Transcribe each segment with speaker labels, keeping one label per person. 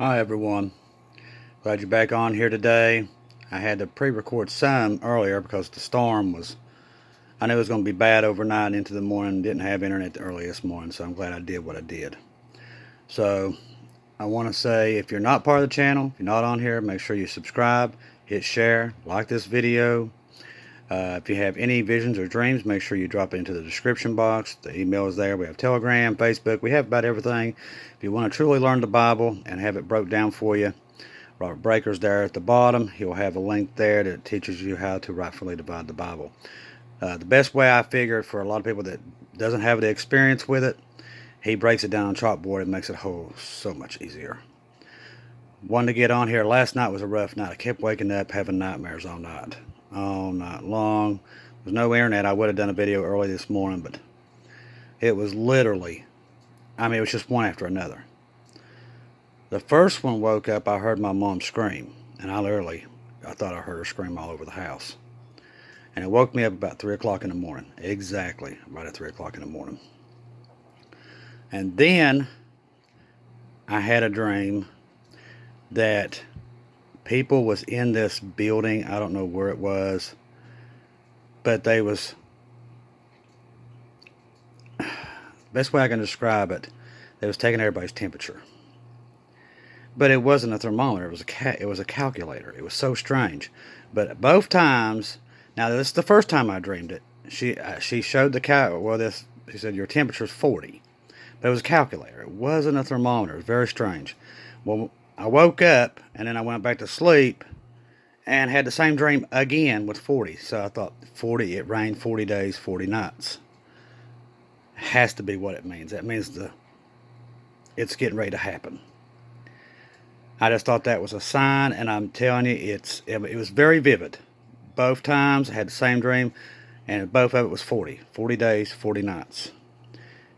Speaker 1: Hi everyone, glad you're back on here today. I had to pre-record some earlier because the storm was, I knew it was going to be bad overnight into the morning. Didn't have internet early this morning, so I'm glad I did what I did. So I want to say, if you're not part of the channel, if you're not on here, make sure you subscribe, hit share, like this video. If you have any visions or dreams, make sure you drop it into the description box. The email is there. We have Telegram, Facebook. We have about everything. If you want to truly learn the Bible and have it broke down for you, Robert Breaker's there at the bottom. He'll have a link there that teaches you how to rightfully divide the Bible. The best way I figured for a lot of people that doesn't have the experience with it, he breaks it down on chalkboard and makes it so much easier. Wanted to get on here. Last night was a rough night. I kept waking up having nightmares all night long. There's no internet. I would have done a video early this morning, but it was literally, it was just one after another. The first one woke up, I heard my mom scream, and I thought I heard her scream all over the house. And it woke me up about 3 o'clock in the morning, exactly right at 3 o'clock in the morning. And then I had a dream that people was in this building. I don't know where it was, but best way I can describe it, they was taking everybody's temperature. But it wasn't a thermometer. It was a calculator. It was so strange. But both times, now this is the first time I dreamed it. She showed she said your temperature is 40, but it was a calculator. It wasn't a thermometer. It was very strange. Well, I woke up and then I went back to sleep and had the same dream again with 40. So I thought 40. It rained 40 days, 40 nights. Has to be what it means. That means it's getting ready to happen. I just thought that was a sign, and I'm telling you, it was very vivid. Both times I had the same dream, and both of it was 40 days, 40 nights.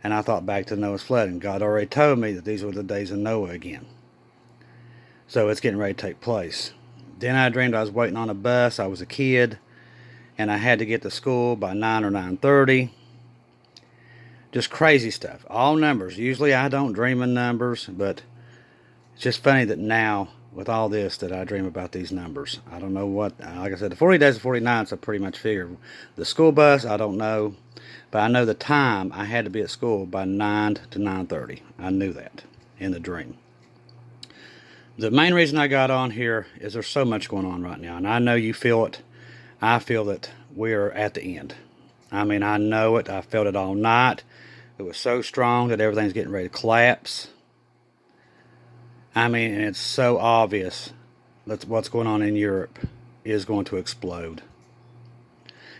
Speaker 1: And I thought back to Noah's flood, and God already told me that these were the days of Noah again. So it's getting ready to take place. Then I dreamed I was waiting on a bus. I was a kid, and I had to get to school by 9 or 9:30. Just crazy stuff. All numbers. Usually I don't dream in numbers, but it's just funny that now, with all this, that I dream about these numbers. I don't know what, like I said, the 40 days and 40 nights I pretty much figured. The school bus, I don't know. But I know the time I had to be at school by 9 to 9:30. I knew that in the dream. The main reason I got on here is there's so much going on right now. And I know you feel it. I feel that we're at the end. I know it. I felt it all night. It was so strong that everything's getting ready to collapse. And it's so obvious that what's going on in Europe is going to explode.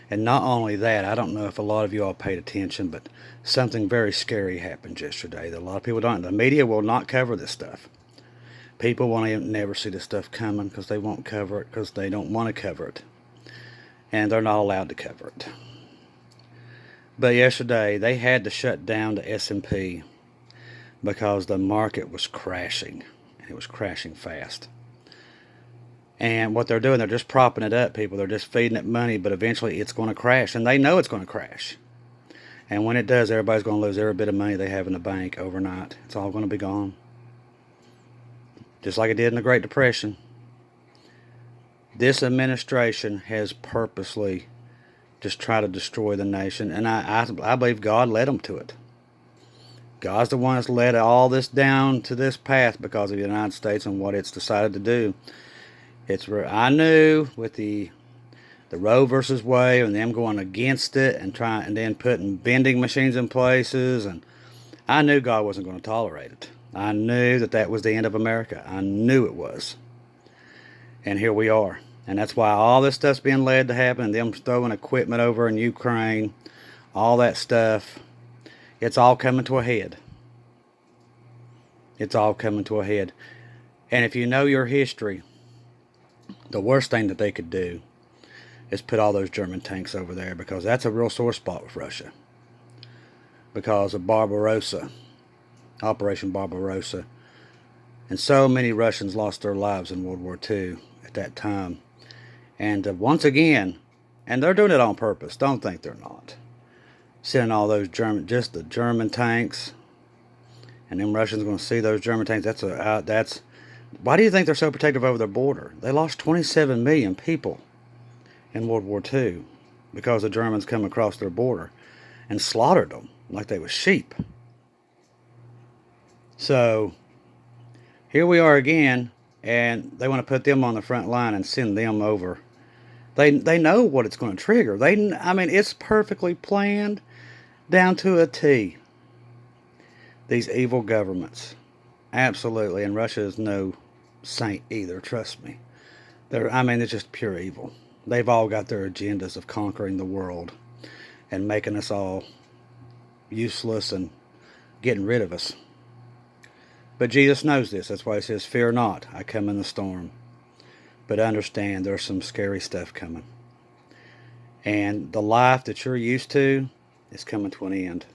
Speaker 1: And not only that, I don't know if a lot of you all paid attention, but something very scary happened yesterday that a lot of people don't. The media will not cover this stuff. People won't never see this stuff coming because they won't cover it because they don't want to cover it. And they're not allowed to cover it. But yesterday, they had to shut down the S&P because the market was crashing. And it was crashing fast. And what they're doing, they're just propping it up, people. They're just feeding it money, but eventually it's going to crash. And they know it's going to crash. And when it does, everybody's going to lose every bit of money they have in the bank overnight. It's all going to be gone. Just like it did in the Great Depression. This administration has purposely just tried to destroy the nation. And I believe God led them to it. God's the one that's led all this down to this path because of the United States and what it's decided to do. I knew with the Roe versus Wade and them going against it and then putting vending machines in places, and I knew God wasn't going to tolerate it. I knew that was the end of America. I knew it was. And here we are. And that's why all this stuff's being led to happen, and them throwing equipment over in Ukraine, all that stuff. It's all coming to a head. It's all coming to a head. And if you know your history, the worst thing that they could do is put all those German tanks over there, because that's a real sore spot with Russia. Because of Barbarossa, Operation Barbarossa. And so many Russians lost their lives in World War II at that time. And once again, and they're doing it on purpose. Don't think they're not. Sending all those just the German tanks, and them Russians are going to see those German tanks. That's Why do you think they're so protective over their border? They lost 27 million people in World War II because the Germans come across their border and slaughtered them like they were sheep. So here we are again, and they want to put them on the front line and send them over. They know what it's going to trigger. It's perfectly planned down to a T. These evil governments, absolutely, and Russia is no saint either. Trust me. It's just pure evil. They've all got their agendas of conquering the world and making us all useless and getting rid of us. But Jesus knows this. That's why he says, "Fear not, I come in the storm." But understand there's some scary stuff coming. And the life that you're used to is coming to an end.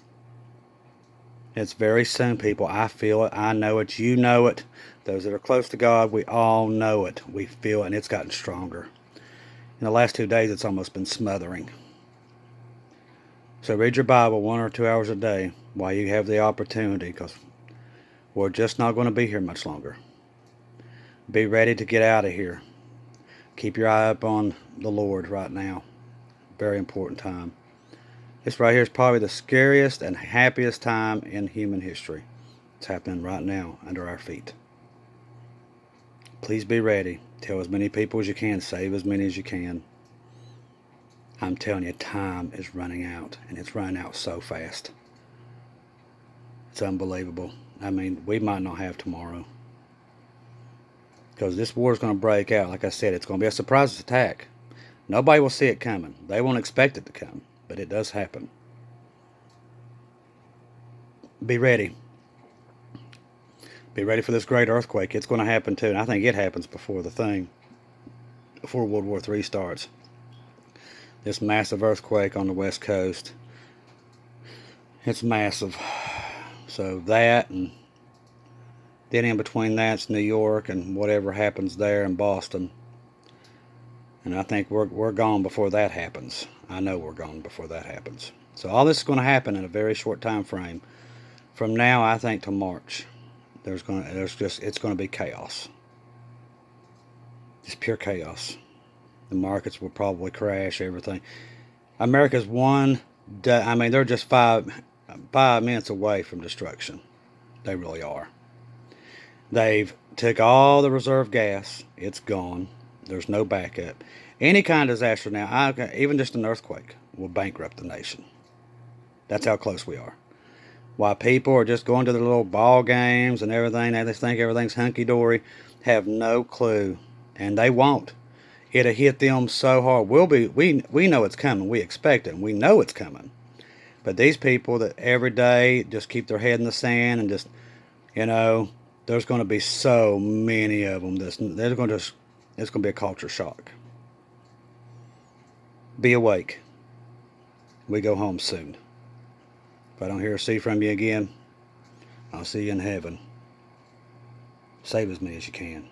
Speaker 1: It's very soon, people. I feel it. I know it. You know it. Those that are close to God, we all know it. We feel it, and it's gotten stronger. In the last 2 days, it's almost been smothering. So read your Bible 1 or 2 hours a day while you have the opportunity, because we're just not going to be here much longer. Be ready to get out of here. Keep your eye up on the Lord right now. Very important time. This right here is probably the scariest and happiest time in human history. It's happening right now under our feet. Please be ready. Tell as many people as you can. Save as many as you can. I'm telling you, time is running out, and it's running out so fast. It's unbelievable. We might not have tomorrow, because this war is going to break out. Like I said, it's going to be a surprise attack. Nobody will see it coming. They won't expect it to come, but it does happen. Be ready. Be ready for this great earthquake. It's going to happen too, and I think it happens before World War III starts. This massive earthquake on the West Coast. It's massive. So that, and then in between that's New York and whatever happens there in Boston. And I think we're gone before that happens. I know we're gone before that happens. So all this is going to happen in a very short time frame. From now, I think, to March, it's going to be chaos. Just pure chaos. The markets will probably crash. Everything. America's they're just 5 minutes away from destruction. They really are. They've took all the reserve gas. It's gone. There's no backup. Any kind of disaster now, even just an earthquake, will bankrupt the nation. That's how close we are. While people are just going to their little ball games and everything, they just think everything's hunky-dory, have no clue, and they won't. It'll hit them so hard. We know it's coming. We expect it, and we know it's coming. But these people that every day just keep their head in the sand and just, there's going to be so many of them. It's going to be a culture shock. Be awake. We go home soon. If I don't hear or see from you again, I'll see you in heaven. Save as many as you can.